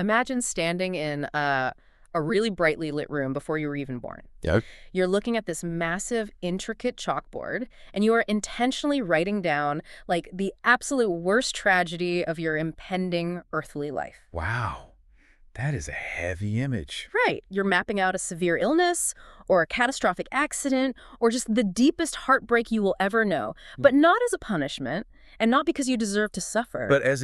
Imagine standing in a really brightly lit room before you were even born. Yep. You're looking at this massive, intricate chalkboard, and you are intentionally writing down, like, the absolute worst tragedy of your impending earthly life. Wow. That is a heavy image. Right. You're mapping out a severe illness, or a catastrophic accident, or just the deepest heartbreak you will ever know, but not as a punishment, and not because you deserve to suffer. But as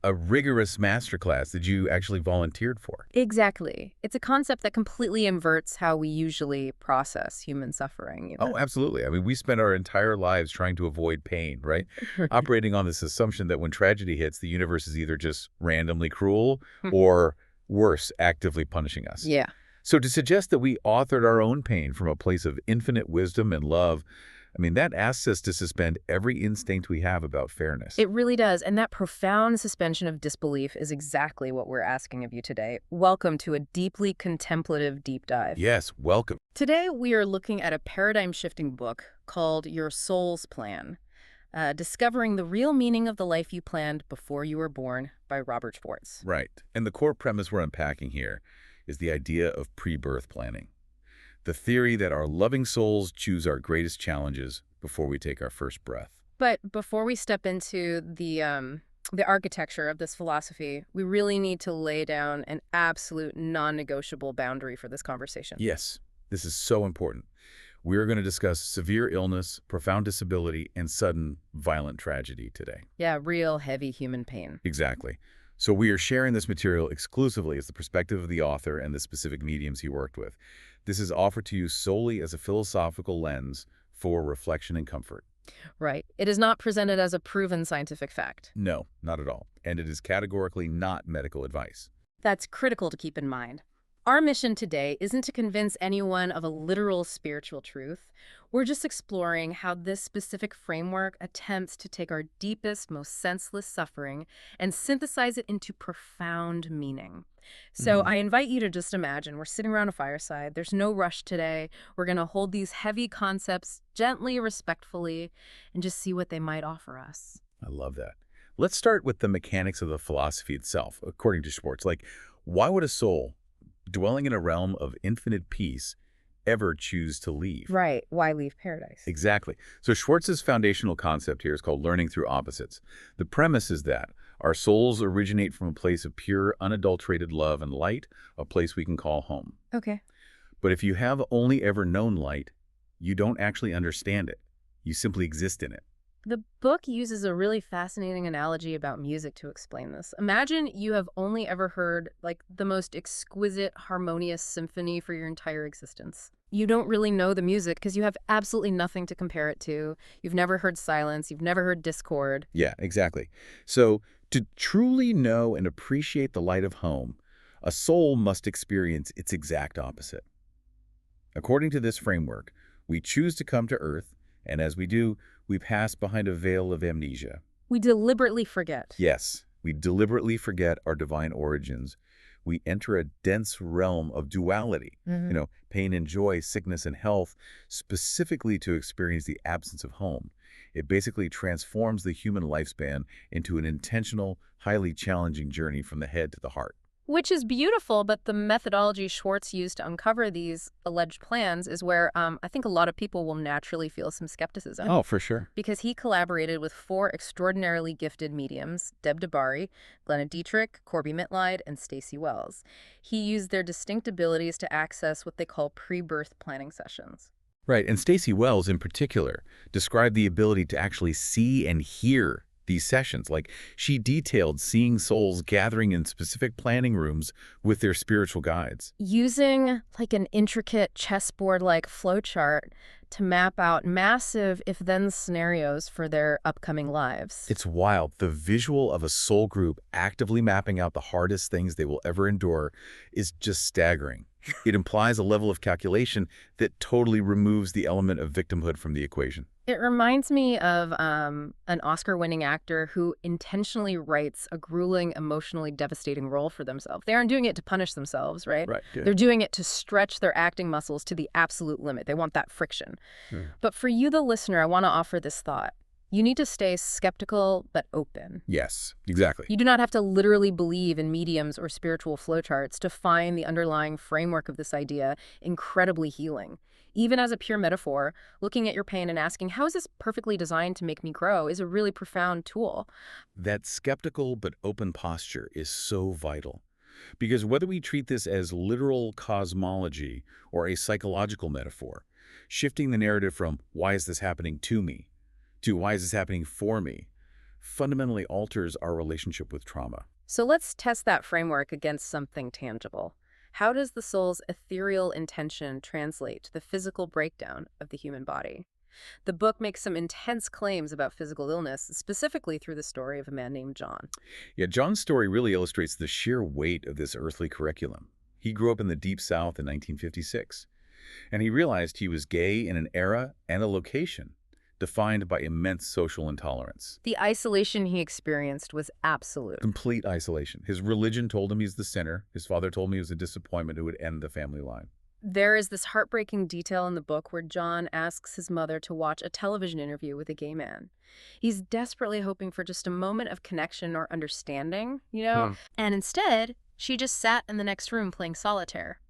a rigorous masterclass that you actually volunteered for. Exactly. It's a concept that completely inverts how we usually process human suffering. Oh, absolutely. I mean, we spend our entire lives trying to avoid pain, right? Operating on this assumption that when tragedy hits, the universe is either just randomly cruel or, worse, actively punishing us. Yeah. So to suggest that we authored our own pain from a place of infinite wisdom and love, I mean, that asks us to suspend every instinct we have about fairness. It really does. And that profound suspension of disbelief is exactly what we're asking of you today. Welcome to a deeply contemplative deep dive. Yes, welcome. Today, we are looking at a paradigm-shifting book called Your Soul's Plan, Discovering the Real Meaning of the Life You Planned Before You Were Born by Robert Schwartz. Right. And the core premise we're unpacking here is the idea of pre-birth planning. The theory that our loving souls choose our greatest challenges before we take our first breath. But before we step into the architecture of this philosophy, we really need to lay down an absolute non-negotiable boundary for this conversation. Yes, this is so important. We are going to discuss severe illness, profound disability, and sudden violent tragedy today. Yeah, real heavy human pain. Exactly. So we are sharing this material exclusively as the perspective of the author and the specific mediums he worked with. This is offered to you solely as a philosophical lens for reflection and comfort. Right. It is not presented as a proven scientific fact. No, not at all. And it is categorically not medical advice. That's critical to keep in mind. Our mission today isn't to convince anyone of a literal spiritual truth. We're just exploring how this specific framework attempts to take our deepest, most senseless suffering and synthesize it into profound meaning. So I invite you to just imagine we're sitting around a fireside. There's no rush today. We're going to hold these heavy concepts gently, respectfully, and just see what they might offer us. I love that. Let's start with the mechanics of the philosophy itself, according to Schwartz. Like, why would a soul dwelling in a realm of infinite peace ever choose to leave? Right. Why leave paradise? Exactly. So Schwartz's foundational concept here is called learning through opposites. The premise is that our souls originate from a place of pure, unadulterated love and light, a place we can call home. Okay. But if you have only ever known light, you don't actually understand it. You simply exist in it. The book uses a really fascinating analogy about music to explain this. Imagine you have only ever heard, like, the most exquisite, harmonious symphony for your entire existence. You don't really know the music because you have absolutely nothing to compare it to. You've never heard silence. You've never heard discord. Yeah, exactly. So to truly know and appreciate the light of home, a soul must experience its exact opposite. According to this framework, we choose to come to Earth, and as we do, we pass behind a veil of amnesia. We deliberately forget. Yes, we deliberately forget our divine origins. We enter a dense realm of duality, pain and joy, sickness and health, specifically to experience the absence of home. It basically transforms the human lifespan into an intentional, highly challenging journey from the head to the heart. Which is beautiful, but the methodology Schwartz used to uncover these alleged plans is where I think a lot of people will naturally feel some skepticism. Oh, for sure. Because he collaborated with 4 extraordinarily gifted mediums, Deb DeBari, Glenna Dietrich, Corby Mitleid, and Stacey Wells. He used their distinct abilities to access what they call pre-birth planning sessions. Right, and Stacey Wells in particular described the ability to actually see and hear these sessions. Like, she detailed seeing souls gathering in specific planning rooms with their spiritual guides. Using like an intricate chessboard-like flowchart to map out massive if-then scenarios for their upcoming lives. It's wild. The visual of a soul group actively mapping out the hardest things they will ever endure is just staggering. It implies a level of calculation that totally removes the element of victimhood from the equation. It reminds me of an Oscar-winning actor who intentionally writes a grueling, emotionally devastating role for themselves. They aren't doing it to punish themselves, right? Right. Yeah. They're doing it to stretch their acting muscles to the absolute limit. They want that friction. But for you, the listener, I want to offer this thought. You need to stay skeptical but open. Yes, exactly. You do not have to literally believe in mediums or spiritual flowcharts to find the underlying framework of this idea incredibly healing. Even as a pure metaphor, looking at your pain and asking, how is this perfectly designed to make me grow, is a really profound tool. That skeptical but open posture is so vital. Because whether we treat this as literal cosmology or a psychological metaphor, shifting the narrative from why is this happening to me to why is this happening for me fundamentally alters our relationship with trauma. So let's test that framework against something tangible. How does the soul's ethereal intention translate to the physical breakdown of the human body? The book makes some intense claims about physical illness, specifically through the story of a man named Jon. Yeah, John's story really illustrates the sheer weight of this earthly curriculum. He grew up in the Deep South in 1956, and he realized he was gay in an era and a location defined by immense social intolerance. The isolation he experienced was absolute. Complete isolation. His religion told him he's the sinner. His father told him he was a disappointment who would end the family line. There is this heartbreaking detail in the book where Jon asks his mother to watch a television interview with a gay man. He's desperately hoping for just a moment of connection or understanding. And instead, she just sat in the next room playing solitaire.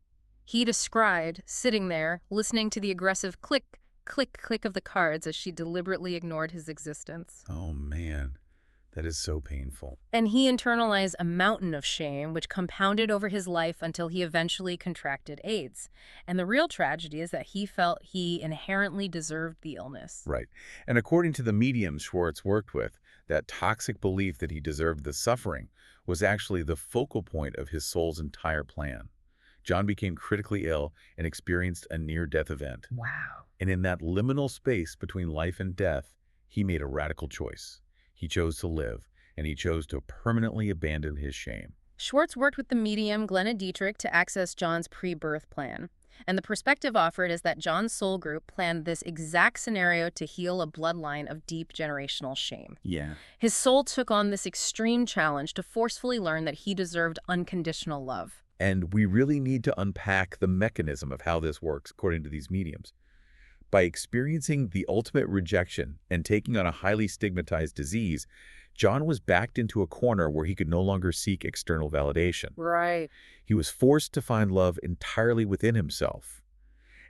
He described sitting there, listening to the aggressive click, click, click of the cards as she deliberately ignored his existence. Oh, man. That is so painful. And he internalized a mountain of shame, which compounded over his life until he eventually contracted AIDS. And the real tragedy is that he felt he inherently deserved the illness. Right. And according to the mediums Schwartz worked with, that toxic belief that he deserved the suffering was actually the focal point of his soul's entire plan. Jon became critically ill and experienced a near-death event. Wow. And in that liminal space between life and death, he made a radical choice. He chose to live, and he chose to permanently abandon his shame. Schwartz worked with the medium Glenna Dietrich to access Jon's pre-birth plan. And the perspective offered is that Jon's soul group planned this exact scenario to heal a bloodline of deep generational shame. Yeah. His soul took on this extreme challenge to forcefully learn that he deserved unconditional love. And we really need to unpack the mechanism of how this works, according to these mediums. By experiencing the ultimate rejection and taking on a highly stigmatized disease, Jon was backed into a corner where he could no longer seek external validation. Right. He was forced to find love entirely within himself.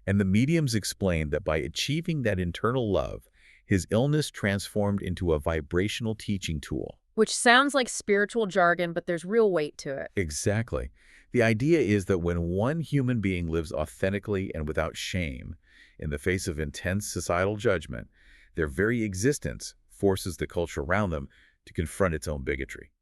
And the mediums explained that by achieving that internal love, his illness transformed into a vibrational teaching tool. Which sounds like spiritual jargon, but there's real weight to it. Exactly. The idea is that when one human being lives authentically and without shame, in the face of intense societal judgment, their very existence forces the culture around them to confront its own bigotry.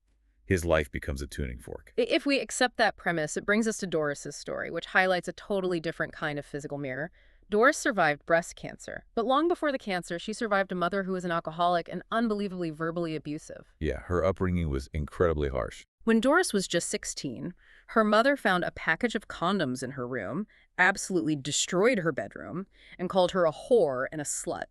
His life becomes a tuning fork. If we accept that premise, it brings us to Doris's story, which highlights a totally different kind of physical mirror. Doris survived breast cancer, but long before the cancer, she survived a mother who was an alcoholic and unbelievably verbally abusive. Yeah, her upbringing was incredibly harsh. When Doris was just 16, her mother found a package of condoms in her room, absolutely destroyed her bedroom, and called her a whore and a slut.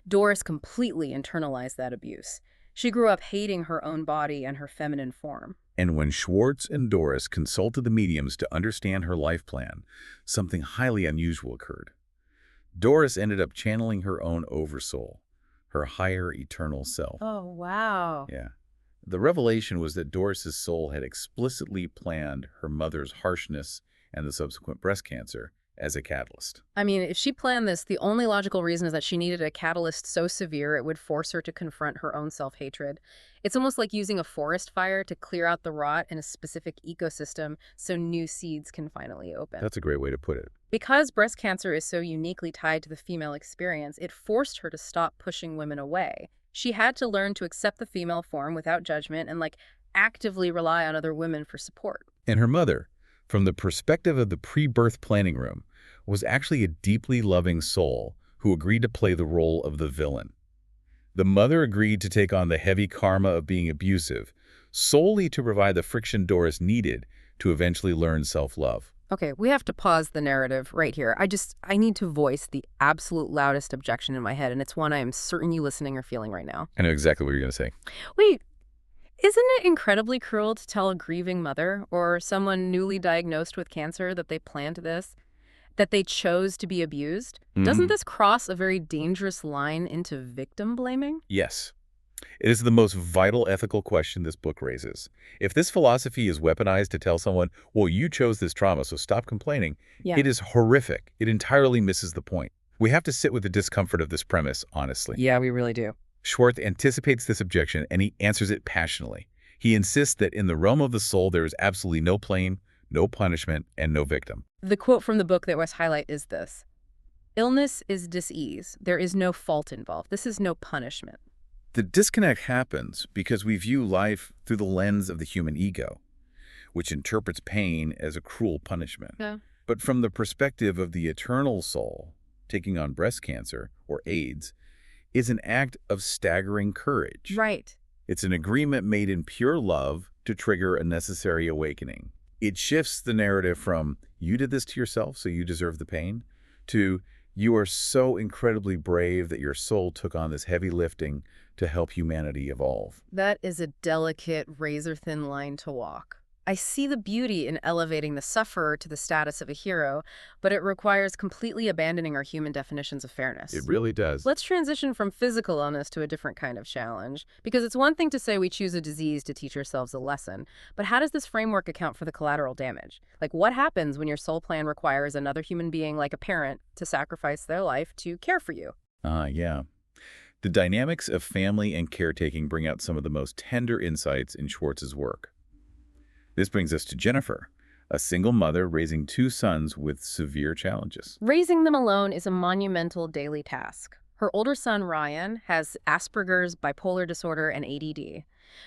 Doris completely internalized that abuse. She grew up hating her own body and her feminine form. And when Schwartz and Doris consulted the mediums to understand her life plan, something highly unusual occurred. Doris ended up channeling her own oversoul, her higher eternal self. Oh, wow. Yeah. The revelation was that Doris's soul had explicitly planned her mother's harshness and the subsequent breast cancer as a catalyst. I mean, if she planned this, the only logical reason is that she needed a catalyst so severe it would force her to confront her own self-hatred. It's almost like using a forest fire to clear out the rot in a specific ecosystem so new seeds can finally open. That's a great way to put it. Because breast cancer is so uniquely tied to the female experience, it forced her to stop pushing women away. She had to learn to accept the female form without judgment and, actively rely on other women for support. And her mother, from the perspective of the pre-birth planning room, was actually a deeply loving soul who agreed to play the role of the villain. The mother agreed to take on the heavy karma of being abusive, solely to provide the friction Doris needed to eventually learn self-love. Okay, we have to pause the narrative right here. I need to voice the absolute loudest objection in my head, and it's one I am certain you listening are feeling right now. I know exactly what you're going to say. Wait, isn't it incredibly cruel to tell a grieving mother or someone newly diagnosed with cancer that they planned this? That they chose to be abused? Doesn't this cross a very dangerous line into victim blaming? Yes. It is the most vital ethical question this book raises. If this philosophy is weaponized to tell someone, well, you chose this trauma, so stop complaining, Yeah. it is horrific. It entirely misses the point. We have to sit with the discomfort of this premise, honestly. Yeah, we really do. Schwartz anticipates this objection, and he answers it passionately. He insists that in the realm of the soul, there is absolutely no blame, no punishment, and no victim. The quote from the book that was highlighted is this: "Illness is dis-ease. There is no fault involved. This is no punishment." The disconnect happens because we view life through the lens of the human ego, which interprets pain as a cruel punishment. Yeah. But from the perspective of the eternal soul, taking on breast cancer or AIDS is an act of staggering courage. Right. It's an agreement made in pure love to trigger a necessary awakening. It shifts the narrative from, you did this to yourself, so you deserve the pain, to, you are so incredibly brave that your soul took on this heavy lifting to help humanity evolve. That is a delicate, razor-thin line to walk. I see the beauty in elevating the sufferer to the status of a hero, but it requires completely abandoning our human definitions of fairness. It really does. Let's transition from physical illness to a different kind of challenge, because it's one thing to say we choose a disease to teach ourselves a lesson, but how does this framework account for the collateral damage? Like, what happens when your soul plan requires another human being, like a parent, to sacrifice their life to care for you? Yeah. The dynamics of family and caretaking bring out some of the most tender insights in Schwartz's work. This brings us to Jennifer, a single mother raising 2 sons with severe challenges. Raising them alone is a monumental daily task. Her older son, Ryan, has Asperger's, bipolar disorder, and ADD.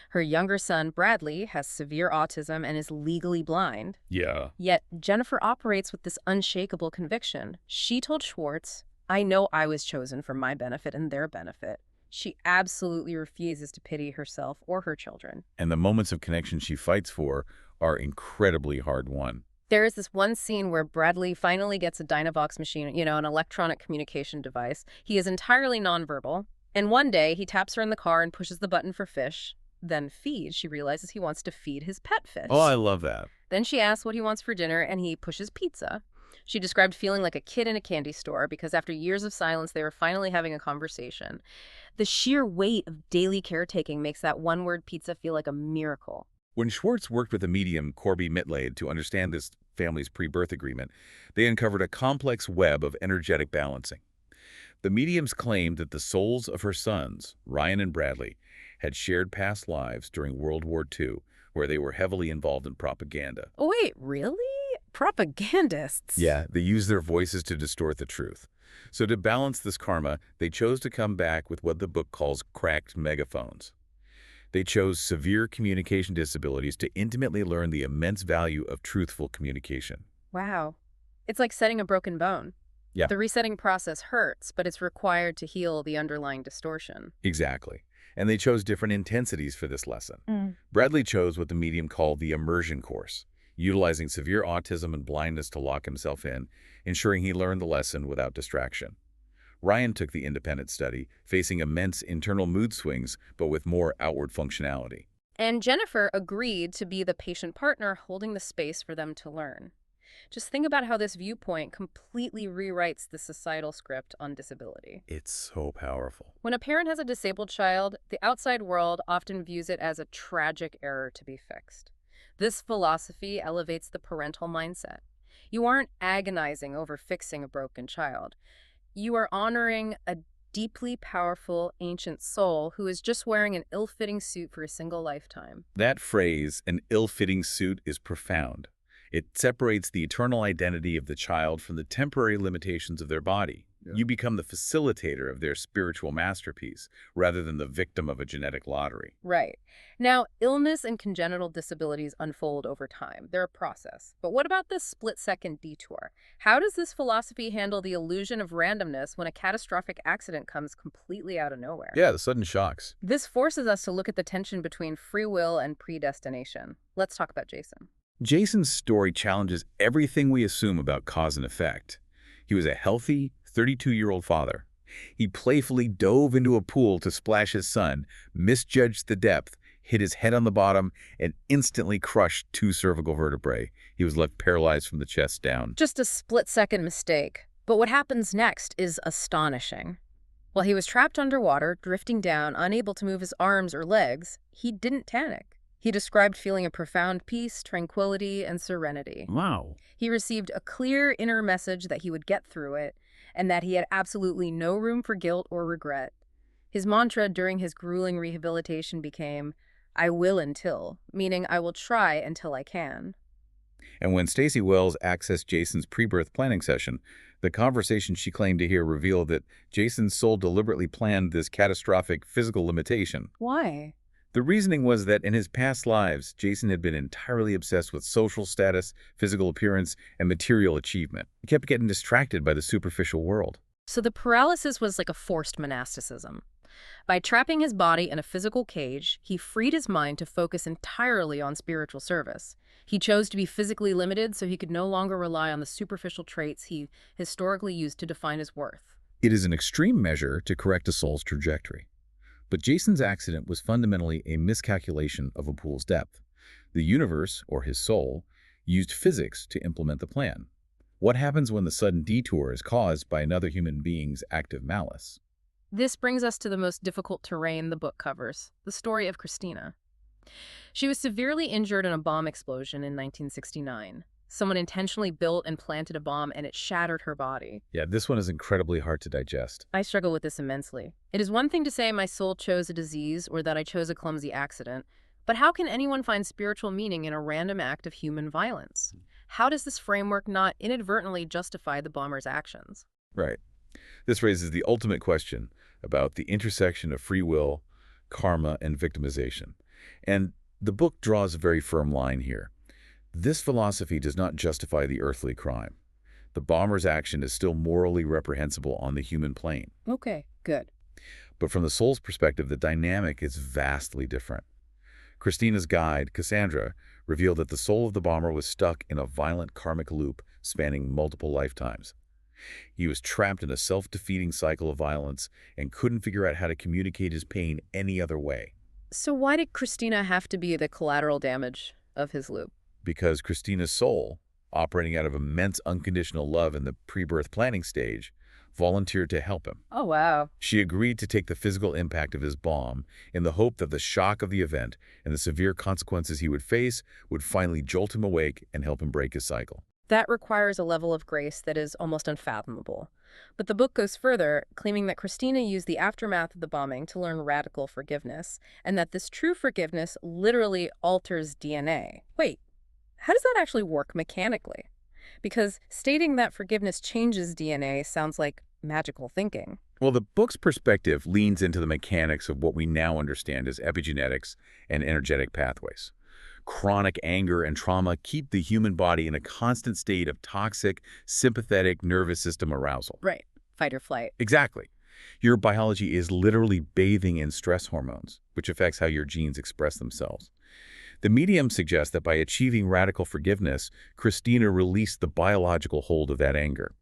Her younger son, Bradley, has severe autism and is legally blind. Yeah. Yet Jennifer operates with this unshakable conviction. She told Schwartz, "I know I was chosen for my benefit and their benefit." She absolutely refuses to pity herself or her children. And the moments of connection she fights for are incredibly hard-won. There is this one scene where Bradley finally gets a Dynavox machine, an electronic communication device. He is entirely nonverbal. And one day, he taps her in the car and pushes the button for fish. Then feed. She realizes he wants to feed his pet fish. Oh, I love that. Then she asks what he wants for dinner, and he pushes pizza. She described feeling like a kid in a candy store because after years of silence, they were finally having a conversation. The sheer weight of daily caretaking makes that one-word pizza feel like a miracle. When Schwartz worked with a medium, Corby Mitlade, to understand this family's pre-birth agreement, they uncovered a complex web of energetic balancing. The mediums claimed that the souls of her sons, Ryan and Bradley, had shared past lives during World War II, where they were heavily involved in propaganda. Oh, wait, really? Propagandists? Yeah, they used their voices to distort the truth. So to balance this karma, they chose to come back with what the book calls cracked megaphones. They chose severe communication disabilities to intimately learn the immense value of truthful communication. Wow. It's like setting a broken bone. Yeah. The resetting process hurts, but it's required to heal the underlying distortion. Exactly. And they chose different intensities for this lesson. Bradley chose what the medium called the immersion course, utilizing severe autism and blindness to lock himself in, ensuring he learned the lesson without distraction. Ryan took the independent study, facing immense internal mood swings, but with more outward functionality. And Jennifer agreed to be the patient partner holding the space for them to learn. Just think about how this viewpoint completely rewrites the societal script on disability. It's so powerful. When a parent has a disabled child, the outside world often views it as a tragic error to be fixed. This philosophy elevates the parental mindset. You aren't agonizing over fixing a broken child. You are honoring a deeply powerful ancient soul who is just wearing an ill-fitting suit for a single lifetime. That phrase, an ill-fitting suit, is profound. It separates the eternal identity of the child from the temporary limitations of their body. Yeah. You become the facilitator of their spiritual masterpiece, rather than the victim of a genetic lottery. Right. Now, illness and congenital disabilities unfold over time. They're a process. But what about this split-second detour? How does this philosophy handle the illusion of randomness when a catastrophic accident comes completely out of nowhere? Yeah, the sudden shocks. This forces us to look at the tension between free will and predestination. Let's talk about Jason. Jason's story challenges everything we assume about cause and effect. He was a healthy, 32-year-old father. He playfully dove into a pool to splash his son, misjudged the depth, hit his head on the bottom, and instantly crushed 2 cervical vertebrae. He was left paralyzed from the chest down. Just a split-second mistake. But what happens next is astonishing. While he was trapped underwater, drifting down, unable to move his arms or legs, he didn't panic. He described feeling a profound peace, tranquility, and serenity. Wow. He received a clear inner message that he would get through it, and that he had absolutely no room for guilt or regret. His mantra during his grueling rehabilitation became, "I will until," meaning I will try until I can. And when Stacey Wells accessed Jason's pre-birth planning session, the conversation she claimed to hear revealed that Jason's soul deliberately planned this catastrophic physical limitation. Why? The reasoning was that in his past lives, Jason had been entirely obsessed with social status, physical appearance, and material achievement. He kept getting distracted by the superficial world. So the paralysis was like a forced monasticism. By trapping his body in a physical cage, he freed his mind to focus entirely on spiritual service. He chose to be physically limited so he could no longer rely on the superficial traits he historically used to define his worth. It is an extreme measure to correct a soul's trajectory. But Jason's accident was fundamentally a miscalculation of a pool's depth. The universe, or his soul, used physics to implement the plan. What happens when the sudden detour is caused by another human being's active malice? This brings us to the most difficult terrain the book covers, the story of Christina. She was severely injured in a bomb explosion in 1969. Someone intentionally built and planted a bomb, and it shattered her body. Yeah, this one is incredibly hard to digest. I struggle with this immensely. It is one thing to say my soul chose a disease or that I chose a clumsy accident, but how can anyone find spiritual meaning in a random act of human violence? How does this framework not inadvertently justify the bomber's actions? Right. This raises the ultimate question about the intersection of free will, karma, and victimization. And the book draws a very firm line here. This philosophy does not justify the earthly crime. The bomber's action is still morally reprehensible on the human plane. Okay, good. But from the soul's perspective, the dynamic is vastly different. Christina's guide, Cassandra, revealed that the soul of the bomber was stuck in a violent karmic loop spanning multiple lifetimes. He was trapped in a self-defeating cycle of violence and couldn't figure out how to communicate his pain any other way. So why did Christina have to be the collateral damage of his loop? Because Christina's soul, operating out of immense unconditional love in the pre-birth planning stage, volunteered to help him. Oh, wow. She agreed to take the physical impact of his bomb in the hope that the shock of the event and the severe consequences he would face would finally jolt him awake and help him break his cycle. That requires a level of grace that is almost unfathomable. But the book goes further, claiming that Christina used the aftermath of the bombing to learn radical forgiveness, and that this true forgiveness literally alters DNA. Wait, how does that actually work mechanically? Because stating that forgiveness changes DNA sounds like magical thinking. Well, the book's perspective leans into the mechanics of what we now understand as epigenetics and energetic pathways. Chronic anger and trauma keep the human body in a constant state of toxic, sympathetic nervous system arousal. Right. Fight or flight. Exactly. Your biology is literally bathing in stress hormones, which affects how your genes express themselves. The medium suggests that by achieving radical forgiveness, Christina released the biological hold of that anger.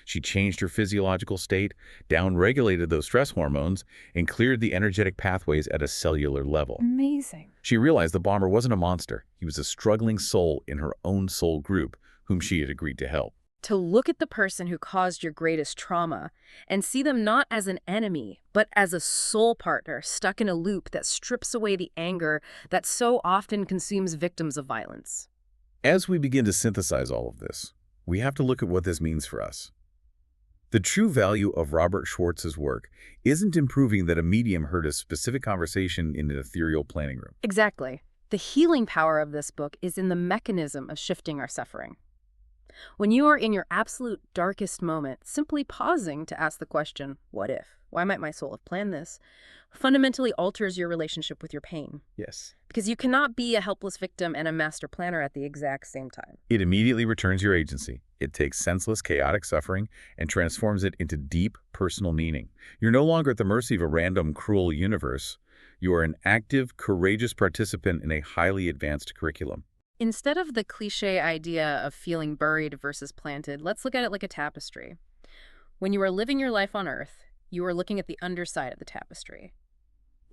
She changed her physiological state, downregulated those stress hormones, and cleared the energetic pathways at a cellular level. Amazing. She realized the bomber wasn't a monster. He was a struggling soul in her own soul group, whom she had agreed to help. To look at the person who caused your greatest trauma and see them not as an enemy, but as a soul partner stuck in a loop that strips away the anger that so often consumes victims of violence. As we begin to synthesize all of this, we have to look at what this means for us. The true value of Robert Schwartz's work isn't in proving that a medium heard a specific conversation in an ethereal planning room. Exactly. The healing power of this book is in the mechanism of shifting our suffering. When you are in your absolute darkest moment, simply pausing to ask the question, what if? Why might my soul have planned this? Fundamentally alters your relationship with your pain. Yes. Because you cannot be a helpless victim and a master planner at the exact same time. It immediately returns your agency. It takes senseless, chaotic suffering and transforms it into deep, personal meaning. You're no longer at the mercy of a random, cruel universe. You are an active, courageous participant in a highly advanced curriculum. Instead of the cliché idea of feeling buried versus planted, let's look at it like a tapestry. When you are living your life on Earth, you are looking at the underside of the tapestry.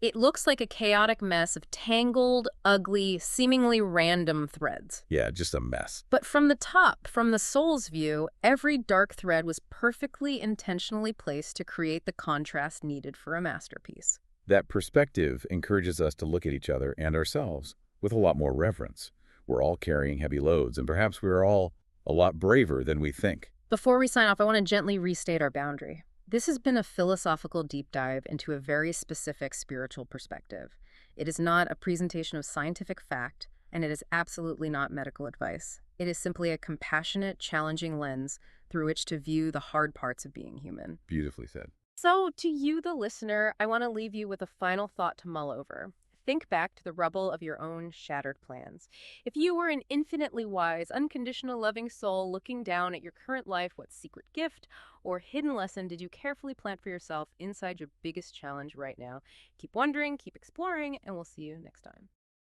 It looks like a chaotic mess of tangled, ugly, seemingly random threads. Yeah, just a mess. But from the top, from the soul's view, every dark thread was perfectly intentionally placed to create the contrast needed for a masterpiece. That perspective encourages us to look at each other and ourselves with a lot more reverence. We're all carrying heavy loads, and perhaps we're all a lot braver than we think. Before we sign off, I want to gently restate our boundary. This has been a philosophical deep dive into a very specific spiritual perspective. It is not a presentation of scientific fact, and it is absolutely not medical advice. It is simply a compassionate, challenging lens through which to view the hard parts of being human. Beautifully said. So, to you, the listener, I want to leave you with a final thought to mull over. Think back to the rubble of your own shattered plans. If you were an infinitely wise, unconditional loving soul looking down at your current life, what secret gift or hidden lesson did you carefully plant for yourself inside your biggest challenge right now? Keep wondering, keep exploring, and we'll see you next time.